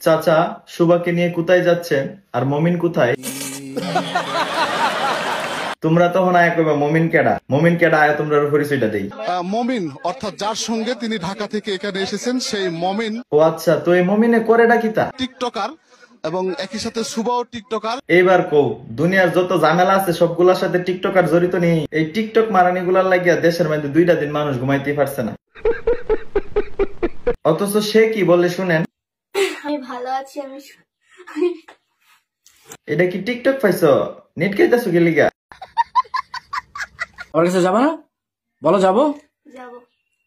চাচা সুবাকে নিয়ে কোথায় যাচ্ছেন আর মমিন কোথায়? তোমরা তখন আয়া কইবা মমিন কেডা আয়া তোমরা পরিচয়টা দেই। মমিন অর্থাৎ যার সঙ্গে তিনি ঢাকা থেকে এখানে এসেছেন সেই মমিন। ও আচ্ছা, তো এই মমিনে করেটা কিতা? টিকটকার এবং একই সাথে সুবাও টিকটকার। এইবার কও, দুনিয়ার যত ঝামেলা আছে সবগুলোর সাথে টিকটকার জড়িত নেই? এই টিকটক মারানি গুলার লাগিয়া দেশের মধ্যে 2টা দিন মানুষ ঘুমাইতে পারছে না। অথচ সে কি বলে শুনেন? আমি ভালো আছি। এটা কি টিকটক পাইছো? নেট খাইতেছো কি লিগা? আমার কাছে যাবা না? বলো যাবো।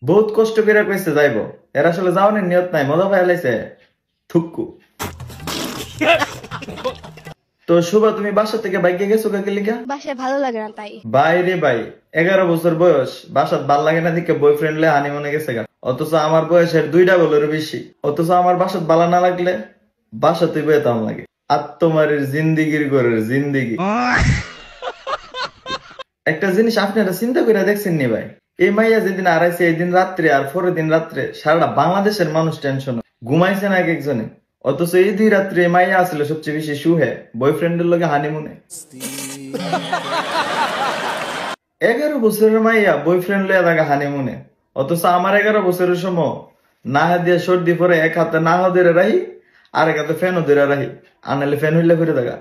বহুত কষ্ট করে কইছে যাইবো, এর আসলে যাওয়ানোর নিয়ত নাই, মজা পাই লাইছে থুক্কু। তো শুভা, তুমি বাসা থেকে বাইকে গেছো কাকে লিগা? বাসায় ভালো লাগে না তাই। বাইরে বাই, 11 বছর বয়স, বাসাত ভাল লাগে না দিকে বয়ফ্রেন্ড লে হানিমুনে গেছে গা। অথচ আমার বয়সের 2টা বলেরও বেশি। অথচ আমার বাসাত ভালো না লাগলে বাসা তুই বেতাম লাগে। আর তোমার জিন্দিগির ঘরের জিন্দিগি। একটা জিনিস আপনারা চিন্তা করে দেখছেন নি ভাই? এই মাইয়া যেদিন আড়াইছে এই দিন রাত্রে আর পরের দিন রাত্রে সারাটা বাংলাদেশের মানুষ টেনশন, ঘুমাইছে না এক একজনে। অথচ এই 2 রাত্রে মাইয়া আসলে সবচেয়ে বেশি সুহে বয়ফ্রেন্ডের লগে হানিমুনে। 11 বছরের মাইয়া বয়ফ্রেন্ড লইয়া থাকা হানিমুনে। অথচ আমার 11 বছরের সময় না দিয়ে সর্দি পরে এক হাতে না ধরে রাহি, আর এক হাতে ফ্যানও ধরে রাহি, আনালে ফ্যান হইলে ফিরে থাকা।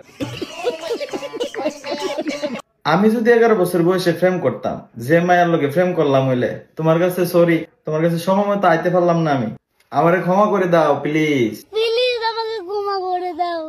আমি যদি 11 বছর বয়সে প্রেম করতাম, যে মায়ের লোকে প্রেম করলাম হইলে, তোমার কাছে সরি, তোমার কাছে সময় মতো আইতে পারলাম না, আমি আমারে ক্ষমা করে দাও প্লিজ। প্লিজ আমাকে ক্ষমা করে দাও।